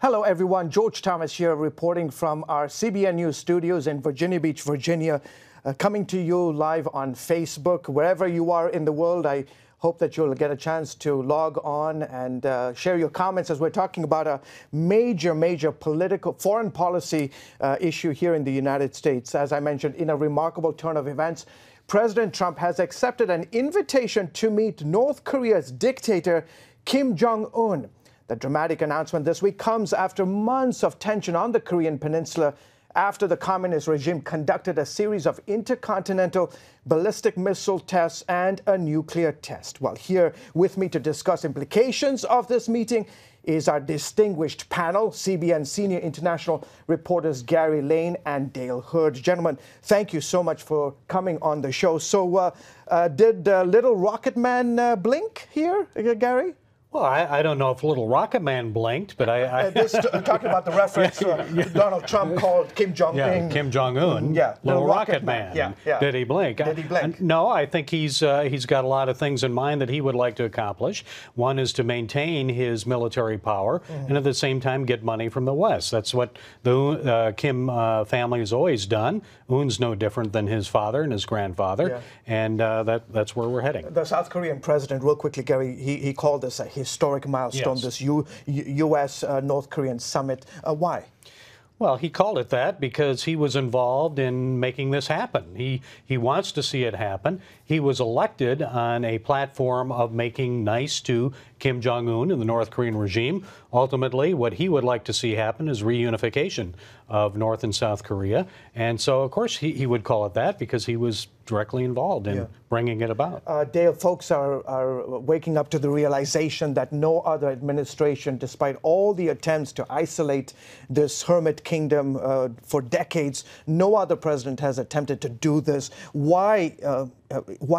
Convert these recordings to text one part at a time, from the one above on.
Hello, everyone. George Thomas here, reporting from our CBN News studios in Virginia Beach, Virginia, coming to you live on Facebook. Wherever you are in the world, I hope that you'll get a chance to log on and share your comments as we're talking about a major political foreign policy issue here in the United States. As I mentioned, in a remarkable turn of events, President Trump has accepted an invitation to meet North Korea's dictator, Kim Jong-un. The dramatic announcement this week comes after months of tension on the Korean peninsula after the communist regime conducted a series of intercontinental ballistic missile tests and a nuclear test. Well, here with me to discuss implications of this meeting is our distinguished panel, CBN senior international reporters Gary Lane and Dale Hurd. Gentlemen, thank you so much for coming on the show. So did Little Rocket Man blink here, Gary? Well, I don't know if Little Rocket Man blinked, but talking about the reference Donald Trump called Kim Jong-un. Yeah, Kim Jong-un. Yeah, Little Rocket Man. Yeah. Did he blink? Did he blink? No, I think he's got a lot of things in mind that he would like to accomplish. One is to maintain his military power and at the same time get money from the West. That's what the Kim family has always done. Un's no different than his father and his grandfather, and that's where we're heading. The South Korean president, real quickly, Gary, he called this a historic milestone, this U.S.-North Korean summit. Why? Well, he called it that because he was involved in making this happen. He wants to see it happen. He was elected on a platform of making nice to Kim Jong-un and the North Korean regime. Ultimately, what he would like to see happen is reunification of North and South Korea. And so, of course, he would call it that because he was directly involved in bringing it about. Dale, folks are waking up to the realization that no other administration, despite all the attempts to isolate this hermit kingdom for decades, no other president has attempted to do this. Why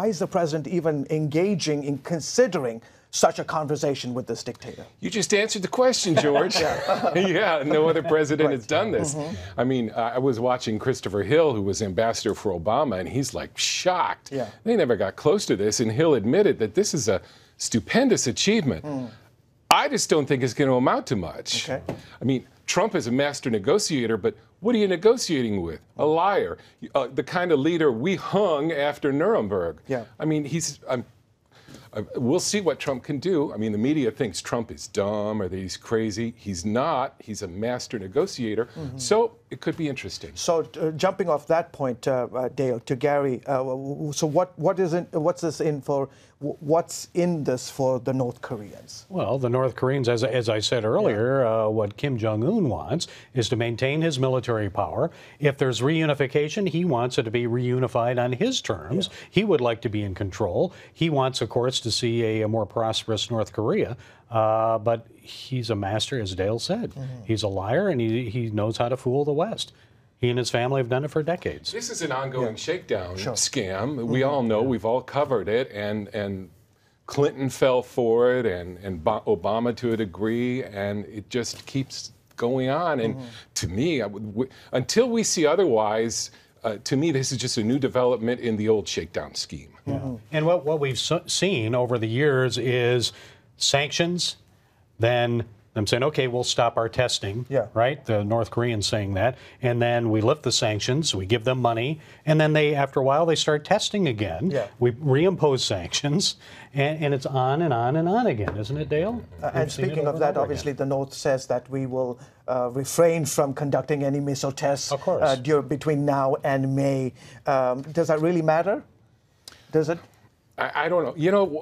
is the president even engaging in considering such a conversation with this dictator? You just answered the question, George. Yeah, no other president has done this. I mean, I was watching Christopher Hill, who was ambassador for Obama, and he's like shocked. They never got close to this, and Hill admitted that this is a stupendous achievement. I just don't think it's going to amount to much. I mean, Trump is a master negotiator, but what are you negotiating with? A liar, the kind of leader we hung after Nuremberg. I mean, we'll see what Trump can do. I mean, the media thinks Trump is dumb or that he's crazy. He's not. He's a master negotiator. So it could be interesting. So jumping off that point, Dale, to Gary, so what's in this for the North Koreans? Well, the North Koreans, as I said earlier, what Kim Jong-un wants is to maintain his military power. If there's reunification, he wants it to be reunified on his terms. He would like to be in control. He wants, of course, to see a more prosperous North Korea. But he's a master, as Dale said. He's a liar, and he knows how to fool the West. He and his family have done it for decades. This is an ongoing shakedown scam. We all know, we've all covered it, and Clinton fell for it, and Obama to a degree, and it just keeps going on. And to me, until we see otherwise, to me, this is just a new development in the old shakedown scheme. And what we've seen over the years is sanctions, then them saying, okay, we'll stop our testing, right? The North Koreans saying that. And then we lift the sanctions, we give them money, and then after a while, they start testing again. We reimpose sanctions, and it's on and on and on again, isn't it, Dale? And speaking of that, obviously, the North says that we will refrain from conducting any missile tests between now and May. Does that really matter? Does it? I don't know.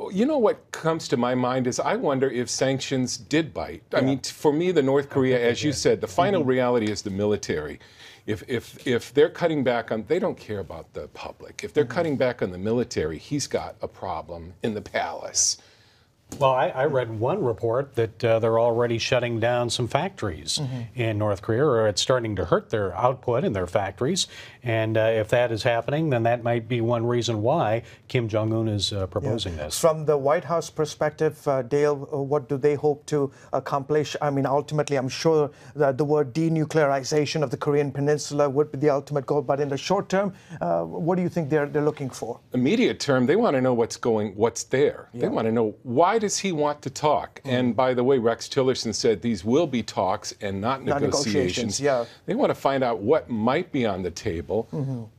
You know what comes to my mind is I wonder if sanctions did bite. I mean, for me, the North Korea, as you said, the final reality is the military. If they're cutting back on, they don't care about the public. If they're cutting back on the military, he's got a problem in the palace. Well, I read one report that they're already shutting down some factories in North Korea, or it's starting to hurt their output in their factories. And if that is happening, then that might be one reason why Kim Jong-un is proposing this. From the White House perspective, Dale, what do they hope to accomplish? I mean, ultimately, I'm sure that the word denuclearization of the Korean Peninsula would be the ultimate goal. But in the short term, what do you think they're looking for? Immediate term, they want to know what's there. They want to know why why does he want to talk? And by the way, Rex Tillerson said these will be talks and not negotiations. Yeah. They want to find out what might be on the table,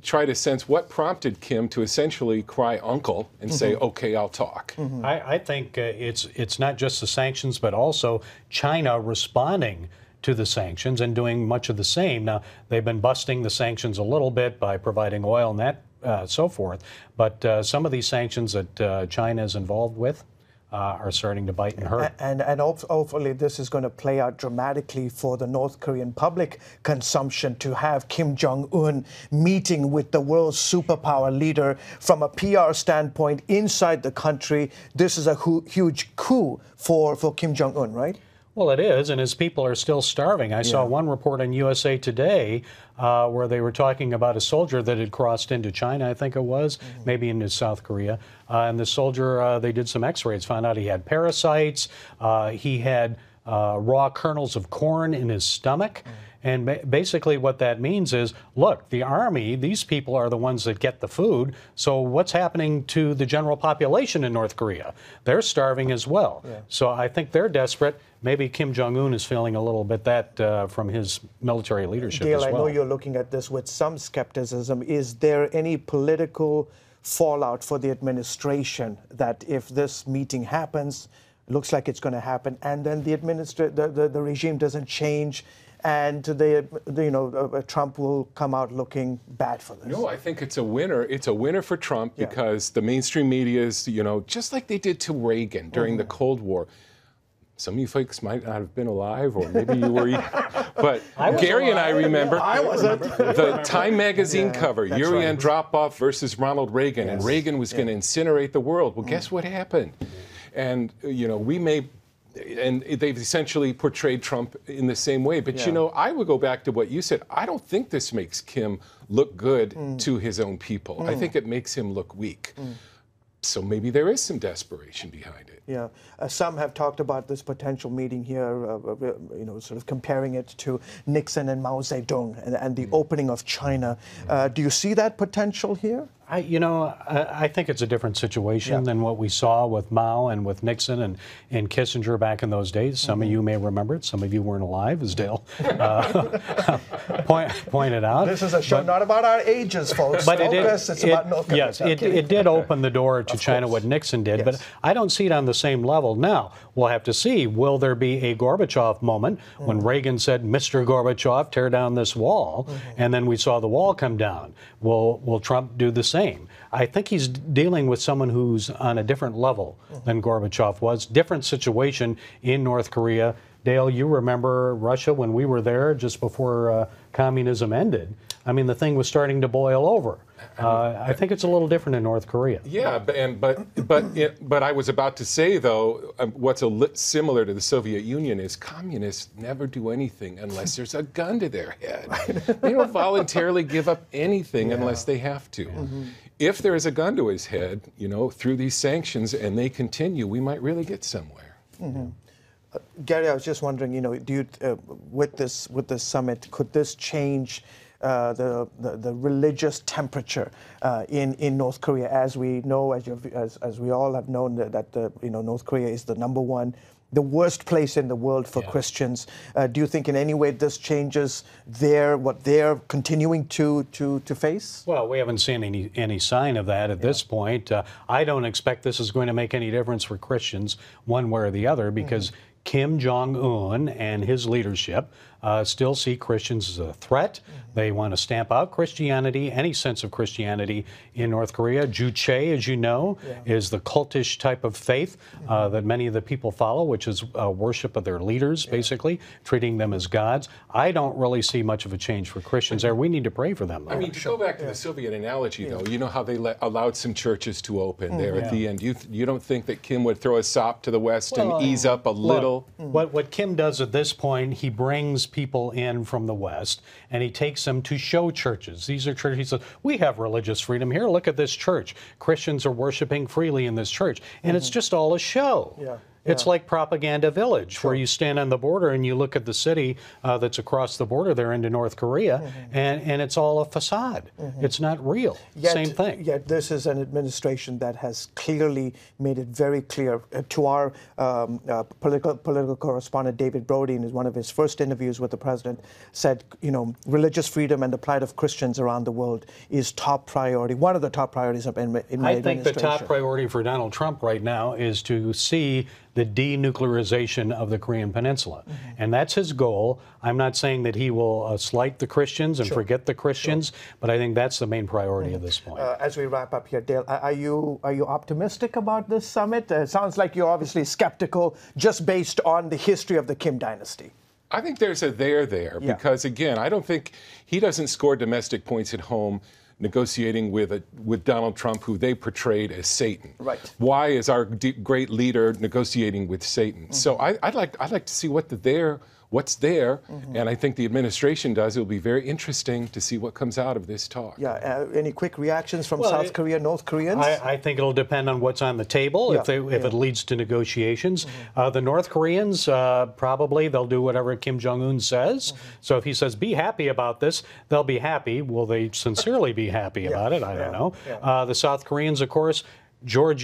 try to sense what prompted Kim to essentially cry uncle and say, okay, I'll talk. I think it's not just the sanctions, but also China responding to the sanctions and doing much of the same. Now, they've been busting the sanctions a little bit by providing oil and that so forth, but some of these sanctions that China is involved with are starting to bite and hurt. And hopefully this is going to play out dramatically for the North Korean public consumption to have Kim Jong-un meeting with the world's superpower leader from a PR standpoint inside the country. This is a huge coup for Kim Jong-un, right? Well, it is, and his people are still starving. I saw one report on USA Today where they were talking about a soldier that had crossed into China, I think it was, maybe into South Korea. And the soldier, they did some x-rays, found out he had parasites, he had raw kernels of corn in his stomach. And basically what that means is, look, the army, these people are the ones that get the food, so what's happening to the general population in North Korea? They're starving as well. So I think they're desperate. Maybe Kim Jong-un is feeling a little bit that from his military leadership Dale, as well. I know you're looking at this with some skepticism. Is there any political fallout for the administration that if this meeting happens, looks like it's going to happen, and then the regime doesn't change, and Trump will come out looking bad for this? No, I think it's a winner. It's a winner for Trump because the mainstream media is, just like they did to Reagan during the Cold War. Some of you folks might not have been alive, or maybe you were, but Gary and I remember the Time magazine cover, Yuri Andropov versus Ronald Reagan, and Reagan was going to incinerate the world. Well, guess what happened? And, and they've essentially portrayed Trump in the same way. But, I would go back to what you said. I don't think this makes Kim look good to his own people. I think it makes him look weak. So maybe there is some desperation behind it. Yeah. Some have talked about this potential meeting here, sort of comparing it to Nixon and Mao Zedong and the opening of China. Do you see that potential here? I think it's a different situation than what we saw with Mao and with Nixon and Kissinger back in those days. Some of you may remember it. Some of you weren't alive, as Dale pointed out. This is a show not about our ages, folks. But it did open the door to China, what Nixon did. But I don't see it on the same level. Now, we'll have to see, will there be a Gorbachev moment when Reagan said, Mr. Gorbachev, tear down this wall, and then we saw the wall come down. Will Trump do the same? I think he's dealing with someone who's on a different level than Gorbachev was. Different situation in North Korea. Dale, you remember Russia when we were there just before communism ended. I mean, the thing was starting to boil over. I think it's a little different in North Korea. Yeah, but I was about to say, though, what's similar to the Soviet Union is communists never do anything unless there's a gun to their head. They don't voluntarily give up anything unless they have to. If there is a gun to his head, through these sanctions, and they continue, we might really get somewhere. Gary, I was just wondering, do you, with this summit, could this change the religious temperature in North Korea? As we know, as we all have known, that North Korea is the worst place in the world for Christians. Do you think in any way this changes what they're continuing to face? Well, we haven't seen any sign of that at this point. I don't expect this is going to make any difference for Christians one way or the other, because Kim Jong-un and his leadership still see Christians as a threat. They want to stamp out Christianity, any sense of Christianity in North Korea. Juche, as you know, is the cultish type of faith that many of the people follow, which is worship of their leaders, basically, treating them as gods. I don't really see much of a change for Christians there. We need to pray for them, though. I mean, to go back to the Soviet analogy, though, you know how they allowed some churches to open there at the end. You don't think that Kim would throw a sop to the West and ease up a little? What Kim does at this point, he brings people in from the West, and he takes them to show churches. These are churches. He says, we have religious freedom here. Look at this church. Christians are worshiping freely in this church. And it's just all a show. It's like Propaganda Village, where you stand on the border and you look at the city that's across the border there into North Korea, and it's all a facade. It's not real. Same thing. Yet this is an administration that has clearly made it very clear to our political correspondent David Brody, in one of his first interviews with the president, said, religious freedom and the plight of Christians around the world is top priority, one of the top priorities in my administration. I think the top priority for Donald Trump right now is to see the denuclearization of the Korean Peninsula. And that's his goal. I'm not saying that he will slight the Christians and forget the Christians, but I think that's the main priority at this point. As we wrap up here, Dale, are you optimistic about this summit? It sounds like you're obviously skeptical just based on the history of the Kim dynasty. I think there's a there because, again, I don't think he doesn't score domestic points at home negotiating with Donald Trump, who they portrayed as Satan. Right. Why is our great leader negotiating with Satan? So I'd like to see what's there, and I think the administration does. It'll be very interesting to see what comes out of this talk. Yeah. Any quick reactions from South Korea, North Koreans? I think it'll depend on what's on the table. If it leads to negotiations, the North Koreans probably they'll do whatever Kim Jong-un says. So if he says be happy about this, they'll be happy. Will they sincerely be happy about it? I don't know. The South Koreans, of course. George,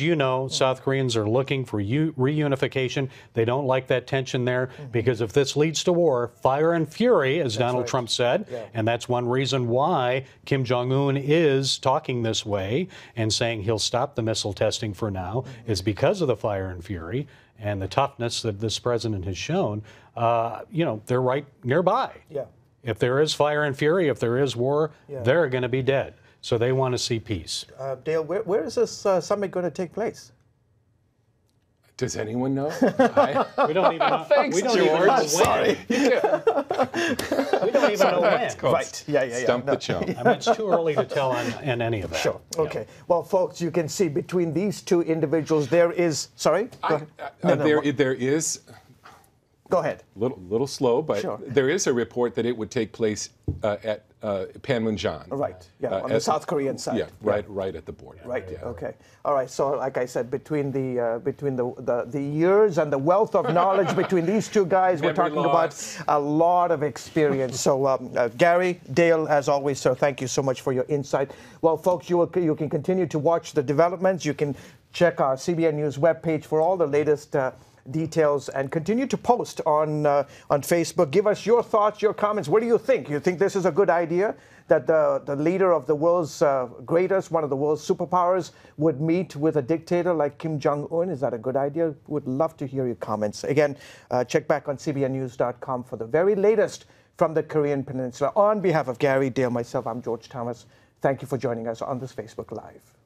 South Koreans are looking for reunification. They don't like that tension there because if this leads to war, fire and fury, as Donald Trump said, and that's one reason why Kim Jong-un is talking this way and saying he'll stop the missile testing for now, is because of the fire and fury and the toughness that this president has shown. They're right nearby. Yeah. If there is fire and fury, if there is war, they're going to be dead. So they want to see peace. Dale, where is this summit going to take place? Does anyone know? We don't even know. Thanks, we don't George. Even know Sorry. we don't even know when. Right. Yeah. Stump the chump. I mean, it's too early to tell on any of that. Sure. Okay. Well, folks, you can see between these two individuals, there is. Sorry. There is. Go ahead. Little slow, but there is a report that it would take place at Panmunjom. Right. Yeah. On the South Korean side. Yeah. Right at the border. Right. Yeah. Okay. All right. So, like I said, between the years and the wealth of knowledge between these two guys, we're talking about a lot of experience. So, Gary, Dale, as always, sir, thank you so much for your insight. Well, folks, you can continue to watch the developments. You can check our CBN News webpage for all the latest details and continue to post on Facebook. Give us your thoughts, your comments. What do you think? You think this is a good idea that the leader of the world's greatest, one of the world's superpowers, would meet with a dictator like Kim Jong-un? Is that a good idea? Would love to hear your comments. Again, check back on cbnnews.com for the very latest from the Korean Peninsula. On behalf of Gary, Dale, myself, I'm George Thomas. Thank you for joining us on this Facebook Live.